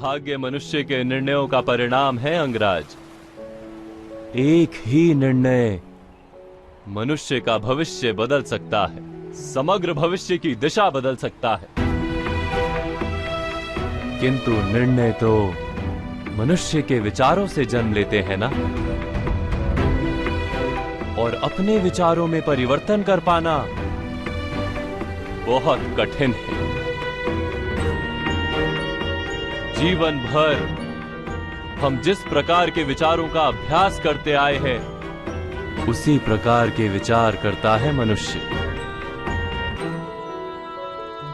भाग्य मनुष्य के निर्णयों का परिणाम है अंगराज। एक ही निर्णय मनुष्य का भविष्य बदल सकता है, समग्र भविष्य की दिशा बदल सकता है। किंतु निर्णय तो मनुष्य के विचारों से जन्म लेते हैं ना, और अपने विचारों में परिवर्तन कर पाना बहुत कठिन है। जीवन भर हम जिस प्रकार के विचारों का अभ्यास करते आए हैं, उसी प्रकार के विचार करता है मनुष्य।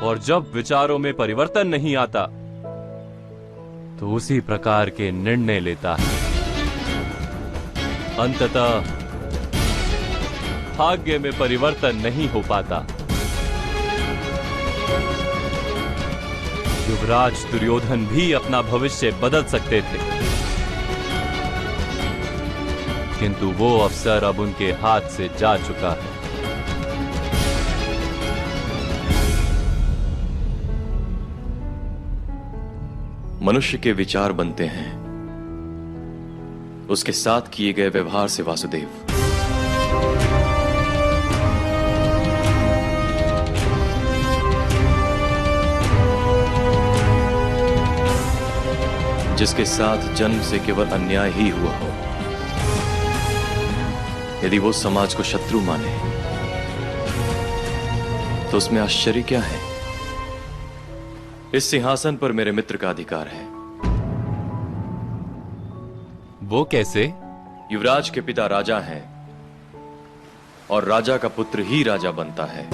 और जब विचारों में परिवर्तन नहीं आता, तो उसी प्रकार के निर्णय लेता है। अंततः भाग्य में परिवर्तन नहीं हो पाता। युवराज दुर्योधन भी अपना भविष्य बदल सकते थे, किंतु वो अवसर अब उनके हाथ से जा चुका है। मनुष्य के विचार बनते हैं उसके साथ किए गए व्यवहार से वासुदेव। जिसके साथ जन्म से केवल अन्याय ही हुआ हो, यदि वो समाज को शत्रु माने, तो उसमें आश्चर्य क्या है? इस सिंहासन पर मेरे मित्र का अधिकार है। वो कैसे? युवराज के पिता राजा हैं और राजा का पुत्र ही राजा बनता है।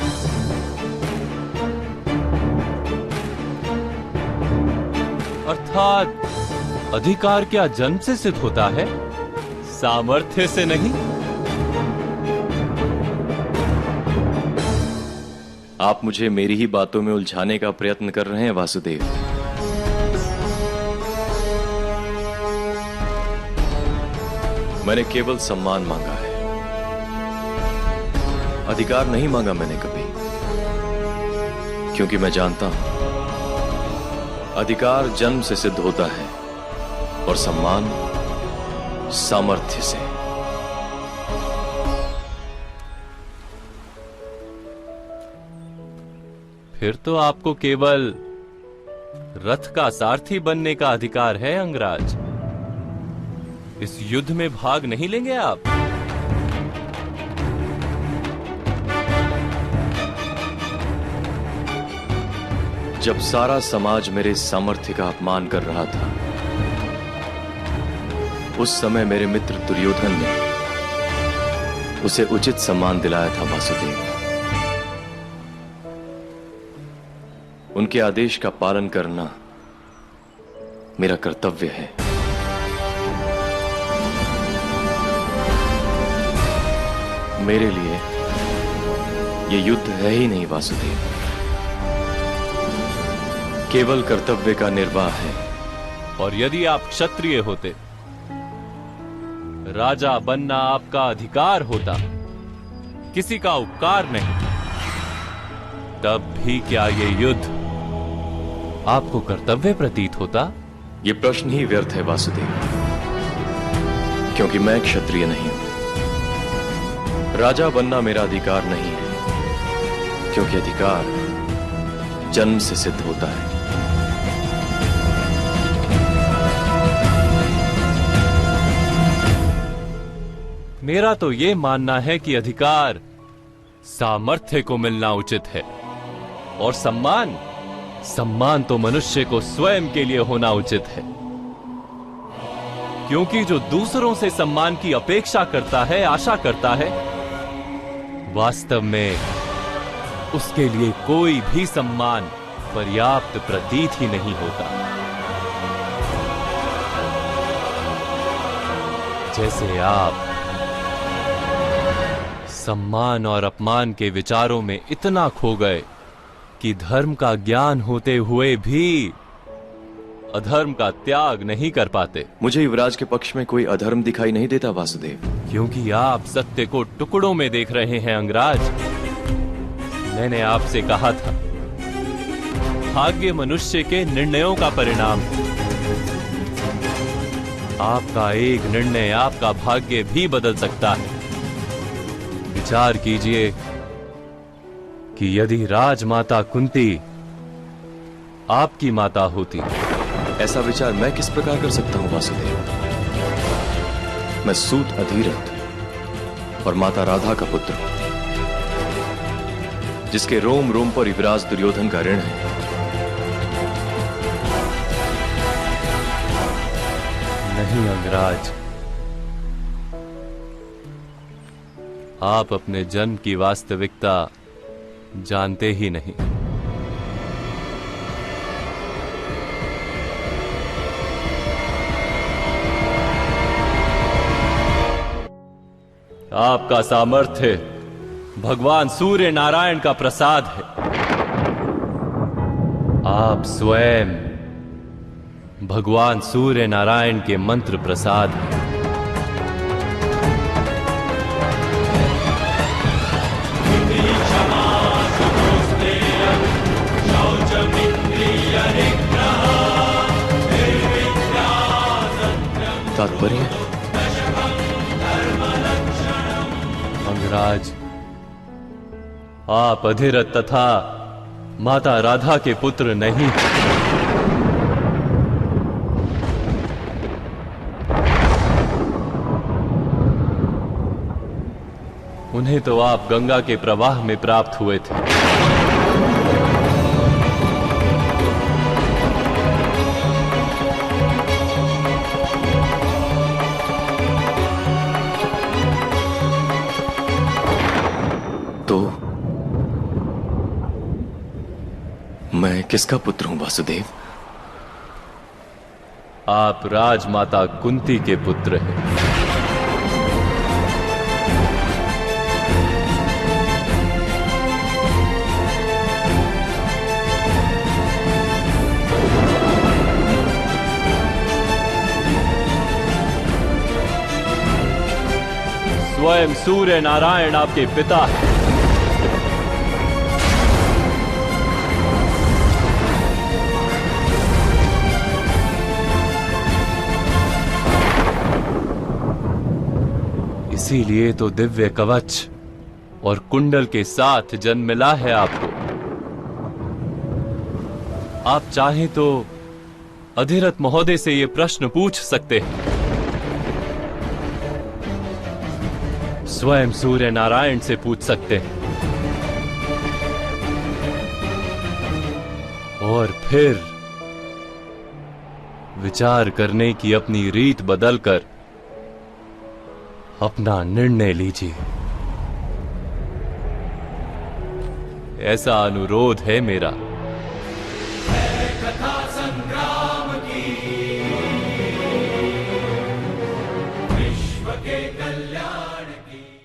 अर्थात अधिकार क्या जन्म से सिद्ध होता है, सामर्थ्य से नहीं? आप मुझे मेरी ही बातों में उलझाने का प्रयत्न कर रहे हैं वासुदेव। मैंने केवल सम्मान मांगा है, अधिकार नहीं मांगा मैंने कभी, क्योंकि मैं जानता हूं अधिकार जन्म से सिद्ध होता है और सम्मान सामर्थ्य से। फिर तो आपको केवल रथ का सारथी बनने का अधिकार है अंगराज। इस युद्ध में भाग नहीं लेंगे आप? जब सारा समाज मेरे सामर्थ्य का अपमान कर रहा था, उस समय मेरे मित्र दुर्योधन ने उसे उचित सम्मान दिलाया था वासुदेव। उनके आदेश का पालन करना मेरा कर्तव्य है। मेरे लिए यह युद्ध है ही नहीं वासुदेव, केवल कर्तव्य का निर्वाह है। और यदि आप क्षत्रिय होते, राजा बनना आपका अधिकार होता, किसी का उपकार नहीं, तब भी क्या ये युद्ध आपको कर्तव्य प्रतीत होता? यह प्रश्न ही व्यर्थ है वासुदेव, क्योंकि मैं क्षत्रिय नहीं हूं। राजा बनना मेरा अधिकार नहीं है, क्योंकि अधिकार जन्म से सिद्ध होता है। मेरा तो यह मानना है कि अधिकार सामर्थ्य को मिलना उचित है, और सम्मान तो मनुष्य को स्वयं के लिए होना उचित है। क्योंकि जो दूसरों से सम्मान की अपेक्षा करता है, आशा करता है, वास्तव में उसके लिए कोई भी सम्मान पर्याप्त प्रतीत ही नहीं होता। जैसे आप सम्मान और अपमान के विचारों में इतना खो गए कि धर्म का ज्ञान होते हुए भी अधर्म का त्याग नहीं कर पाते। मुझे युवराज के पक्ष में कोई अधर्म दिखाई नहीं देता वासुदेव, क्योंकि आप सत्य को टुकड़ों में देख रहे हैं अंगराज। मैंने आपसे कहा था, भाग्य मनुष्य के निर्णयों का परिणाम है। आपका एक निर्णय आपका भाग्य भी बदल सकता है। विचार कीजिए कि यदि राजमाता कुंती आपकी माता होती। ऐसा विचार मैं किस प्रकार कर सकता हूं वासुदेव? मैं सूत अधीरथ और माता राधा का पुत्र हूं, जिसके रोम रोम पर युवराज दुर्योधन का ऋण है। नहीं अंगराज, आप अपने जन्म की वास्तविकता जानते ही नहीं। आपका सामर्थ्य भगवान सूर्य नारायण का प्रसाद है। आप स्वयं भगवान सूर्य नारायण के मंत्र प्रसाद हैं। तात्पर्य? अंगराज, आप अधिरथ तथा माता राधा के पुत्र नहीं। उन्हें तो आप गंगा के प्रवाह में प्राप्त हुए थे। तो मैं किसका पुत्र हूं वासुदेव? आप राजमाता कुंती के पुत्र हैं। स्वयं सूर्य नारायण आपके पिता हैं। इसीलिए तो दिव्य कवच और कुंडल के साथ जन्म मिला है आपको। आप चाहें तो अधिरथ महोदय से यह प्रश्न पूछ सकते हैं। स्वयं सूर्य नारायण से पूछ सकते हैं। और फिर विचार करने की अपनी रीत बदलकर अपना निर्णय लीजिए। ऐसा अनुरोध है मेरा।